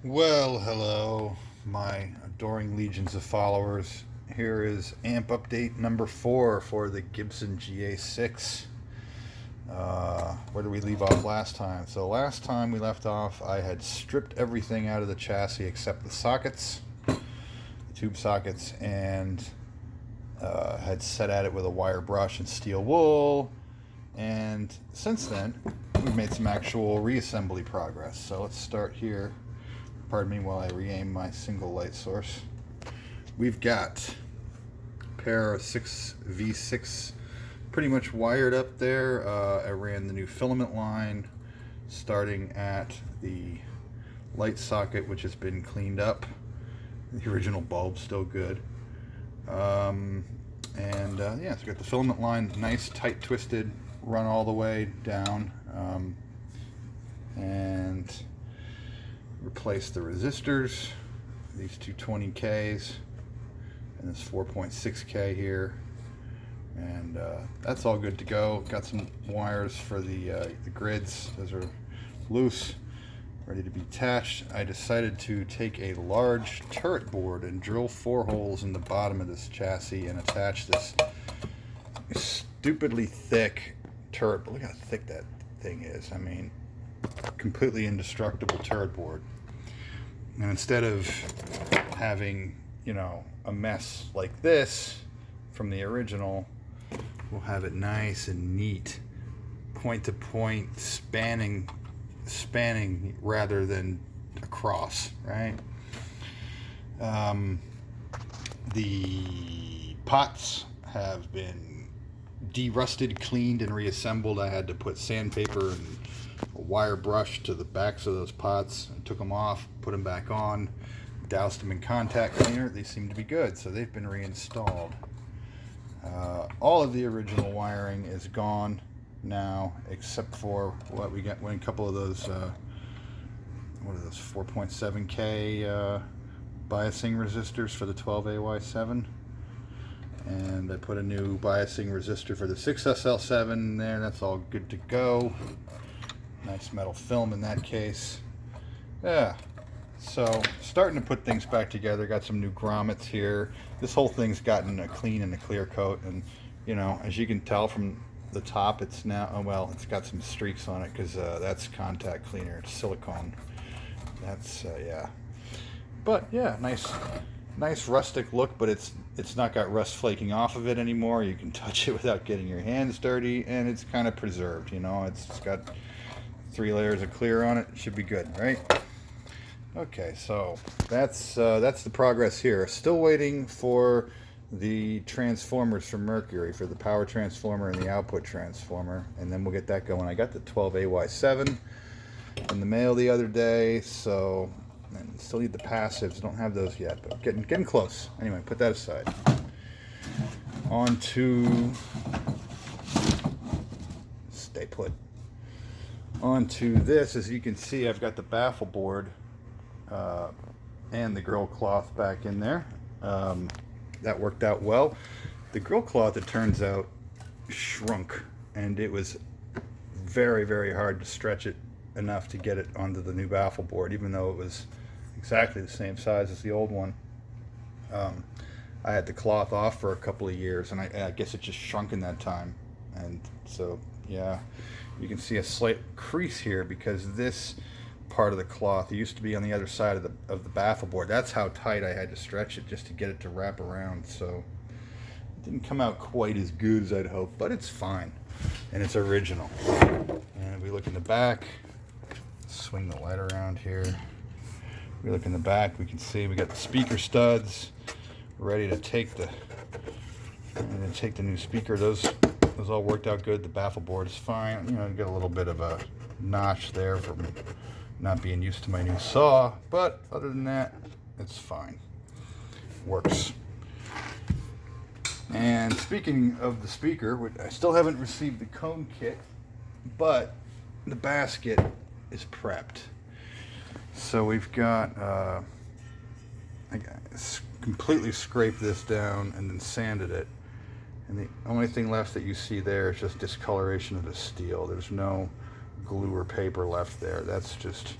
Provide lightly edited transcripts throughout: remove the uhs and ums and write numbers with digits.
Well, hello, my adoring legions of followers. Here is amp update number 4 for the Gibson GA-6. Where did we leave off last time? So last time we left off, I had stripped everything out of the chassis except the sockets, the tube sockets, and had set at it with a wire brush and steel wool. And since then, we've made some actual reassembly progress. So let's start here. Pardon me while I re-aim my single light source. We've got a pair of 6V6 pretty much wired up there. I ran the new filament line starting at the light socket, which has been cleaned up. The original bulb's still good. Yeah, so we got the filament line nice, tight, twisted, run all the way down. And replace the resistors, these two 20Ks and this 4.6K here, and that's all good to go. Got some wires for the grids. Those are loose, ready to be attached. I decided to take a large turret board and drill 4 holes in the bottom of this chassis and attach this stupidly thick turret. Look how thick that thing is. I mean, completely indestructible turret board. And instead of having, a mess like this from the original, we'll have it nice and neat, point to point, spanning rather than across, right? The pots have been de-rusted, cleaned, and reassembled. I had to put sandpaper and a wire brush to the backs of those pots and took them off, put them back on, doused them in contact cleaner. They seem to be good, so they've been reinstalled. All of the original wiring is gone now, except for what we got. When a couple of those, what are those 4.7K biasing resistors for the 12AY7, and I put a new biasing resistor for the 6SL7 there. That's all good to go. Nice metal film in that case. Yeah, so starting to put things back together. Got some new grommets here. This whole thing's gotten a clean and a clear coat, and as you can tell from the top, it's now, it's got some streaks on it because that's contact cleaner. It's silicone. That's yeah, but yeah, nice rustic look, but it's not got rust flaking off of it anymore. You can touch it without getting your hands dirty, and it's kind of preserved. It's got 3 layers of clear on it. Should be good, right? Okay, so that's the progress here. Still waiting for the transformers from Mercury, for the power transformer and the output transformer, and then we'll get that going. I got the 12AY7 in the mail the other day, so and still need the passives. Don't have those yet, but getting close. Anyway, put that aside. On to stay put. Onto this, as you can see, I've got the baffle board and the grill cloth back in there. That worked out well. The grill cloth, it turns out, shrunk, and it was very, very hard to stretch it enough to get it onto the new baffle board, even though it was exactly the same size as the old one. I had the cloth off for a couple of years, and I guess it just shrunk in that time, and so yeah, you can see a slight crease here because this part of the cloth used to be on the other side of the baffle board. That's how tight I had to stretch it just to get it to wrap around. So it didn't come out quite as good as I'd hoped, but it's fine, and it's original. And if we look in the back, swing the light around here. If we look in the back, we can see we got the speaker studs ready to take the new speaker. Those all worked out good. The baffle board is fine. You get a little bit of a notch there from not being used to my new saw, but other than that, it's fine. Works. And speaking of the speaker, I still haven't received the cone kit, but the basket is prepped. So we've got, I completely scraped this down and then sanded it. And the only thing left that you see there is just discoloration of the steel. There's no glue or paper left there. That's just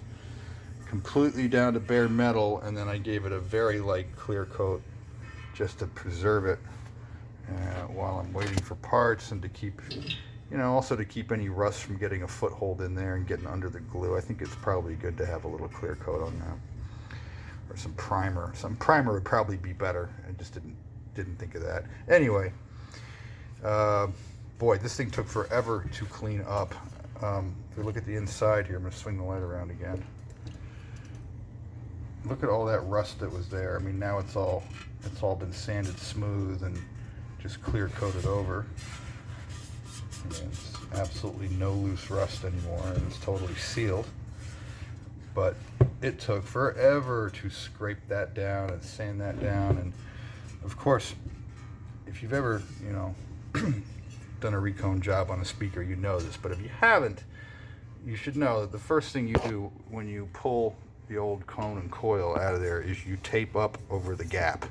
completely down to bare metal, and then I gave it a very light clear coat just to preserve it while I'm waiting for parts, and to keep, also to keep any rust from getting a foothold in there and getting under the glue. I think it's probably good to have a little clear coat on that, or some primer. Some primer would probably be better. I just didn't think of that. Anyway, boy, this thing took forever to clean up. If we look at the inside here, I'm going to swing the light around again. Look at all that rust that was there. I mean, now it's all been sanded smooth and just clear coated over. And it's absolutely no loose rust anymore, and it's totally sealed. But it took forever to scrape that down and sand that down. And of course, if you've ever, done a recone job on a speaker, you know this. But if you haven't, you should know that the first thing you do when you pull the old cone and coil out of there is you tape up over the gap,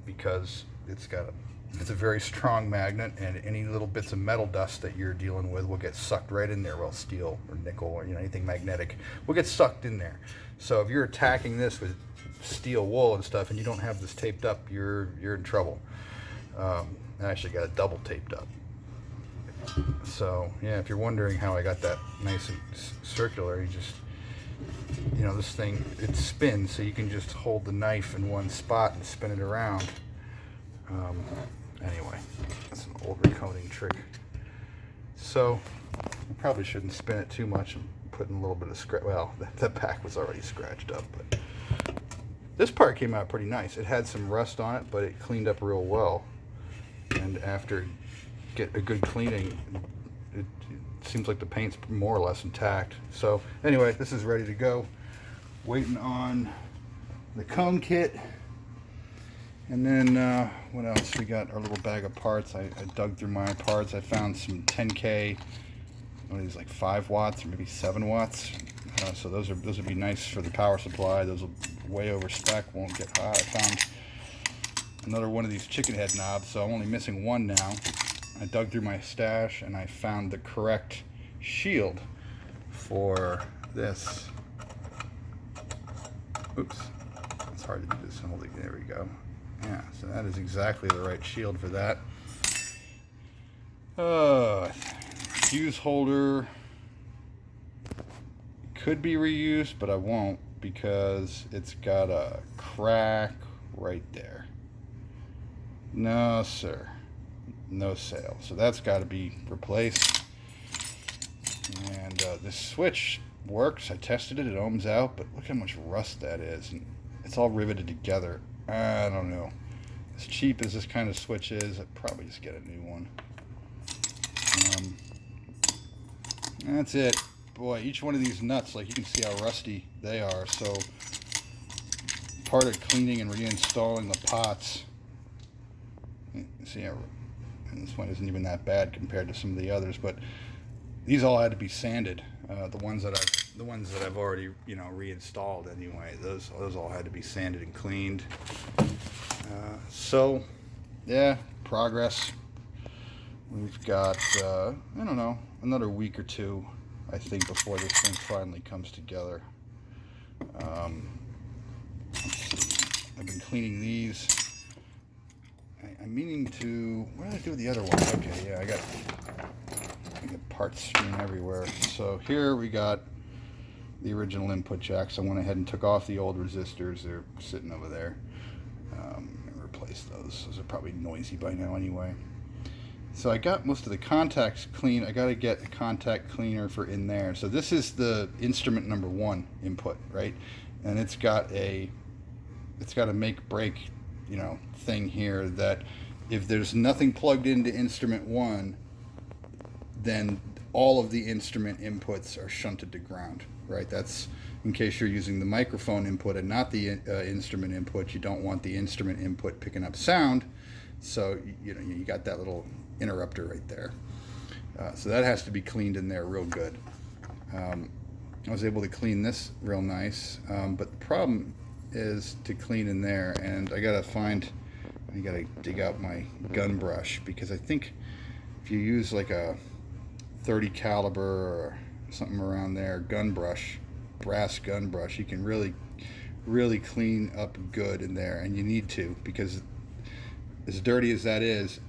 because it's a very strong magnet, and any little bits of metal dust that you're dealing with will get sucked right in there. Well, steel or nickel or anything magnetic will get sucked in there. So if you're attacking this with steel wool and stuff, and you don't have this taped up, you're in trouble. I actually got it double taped up. So yeah, if you're wondering how I got that nice and circular, you just, this thing, it spins, so you can just hold the knife in one spot and spin it around. Anyway, that's an old reconing trick. So you probably shouldn't spin it too much and put in a little bit of scratch. Well, the back was already scratched up, but this part came out pretty nice. It had some rust on it, but it cleaned up real well. And after get a good cleaning, it seems like the paint's more or less intact. So anyway, this is ready to go. Waiting on the cone kit. And then what else? We got our little bag of parts. I dug through my parts. I found some 10K, what are these, like 5 watts or maybe 7 watts. So those would be nice for the power supply. Those will way over spec, won't get hot. I found another one of these chicken head knobs, so I'm only missing one now. I dug through my stash and I found the correct shield for this. Oops, it's hard to do this. There we go. Yeah, so that is exactly the right shield for that. Fuse holder could be reused, but I won't, because it's got a crack right there. No, sir. No sale. So that's got to be replaced. And this switch works. I tested it. It ohms out, but look how much rust that is. And it's all riveted together. I don't know. As cheap as this kind of switch is, I'd probably just get a new one. That's it. Boy, each one of these nuts, like, you can see how rusty they are. So part of cleaning and reinstalling the pots. See how, and this one isn't even that bad compared to some of the others, but these all had to be sanded. The ones that I've already reinstalled anyway, those all had to be sanded and cleaned. So yeah, progress. We've got I don't know, another week or two, I think, before this thing finally comes together. Let's see. I've been cleaning these. I'm meaning to. What did I do with the other one? Okay, yeah, I got parts strewn everywhere. So here we got the original input jacks. I went ahead and took off the old resistors. They're sitting over there. And replaced those. Those are probably noisy by now anyway. So I got most of the contacts clean. I got to get a contact cleaner for in there. So this is the instrument number 1 input, right? And it's got a make break, thing here, that if there's nothing plugged into instrument 1, then all of the instrument inputs are shunted to ground, right? That's in case you're using the microphone input and not the instrument input. You don't want the instrument input picking up sound, so you got that little interrupter right there. So that has to be cleaned in there real good. I was able to clean this real nice, but the problem is to clean in there, and I gotta dig out my gun brush, because I think if you use like a 30 caliber or something around there gun brush, brass gun brush, you can really clean up good in there, and you need to, because as dirty as that is,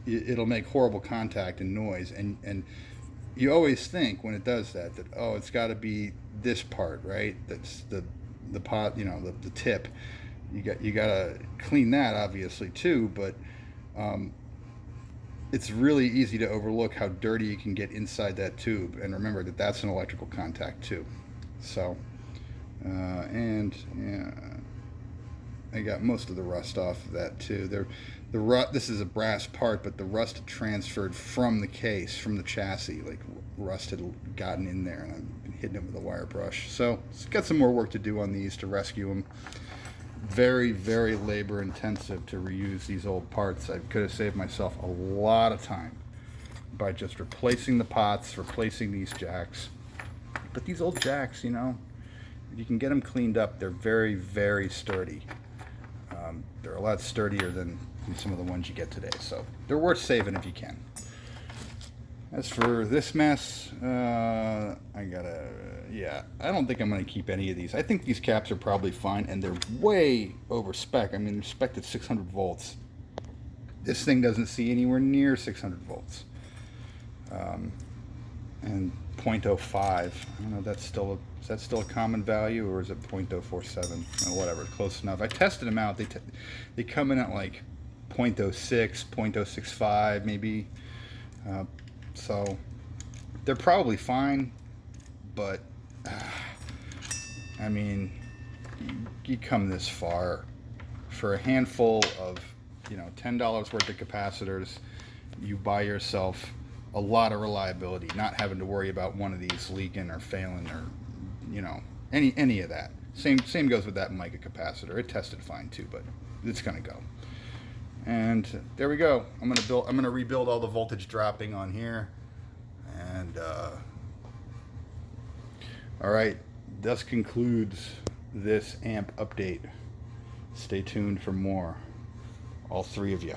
it'll make horrible contact and noise, and you always think when it does that oh, it's got to be this part, right? That's the pot, you know, the tip. You got to clean that obviously too, but it's really easy to overlook how dirty you can get inside that tube, and remember that that's an electrical contact too. So and yeah, I got most of the rust off of that too. This is a brass part, but the rust had transferred from the case, from the chassis. Like, rust had gotten in there, and I've been hitting it with a wire brush. So it's got some more work to do on these to rescue them. Very, very labor intensive to reuse these old parts. I could have saved myself a lot of time by just replacing the pots, replacing these jacks. But these old jacks, you know, if you can get them cleaned up, they're very, very sturdy. They're a lot sturdier than some of the ones you get today, so they're worth saving if you can. As for this mess, I don't think I'm going to keep any of these. I think these caps are probably fine, and they're way over spec. I mean, they're spec'd at 600 volts. This thing doesn't see anywhere near 600 volts. And 0.05, I don't know, is that still a common value, or is it 0.047? Oh, whatever, close enough. I tested them out. They come in at like 0.06, 0.065 maybe. So they're probably fine, but I mean, you come this far for a handful of, you know, $10 worth of capacitors. You buy yourself a lot of reliability, not having to worry about one of these leaking or failing, or, you know, any of that. Same goes with that mica capacitor. It tested fine too, but it's gonna go. And there we go. I'm gonna rebuild all the voltage dropping on here. And all right, this concludes this amp update. Stay tuned for more, all three of you.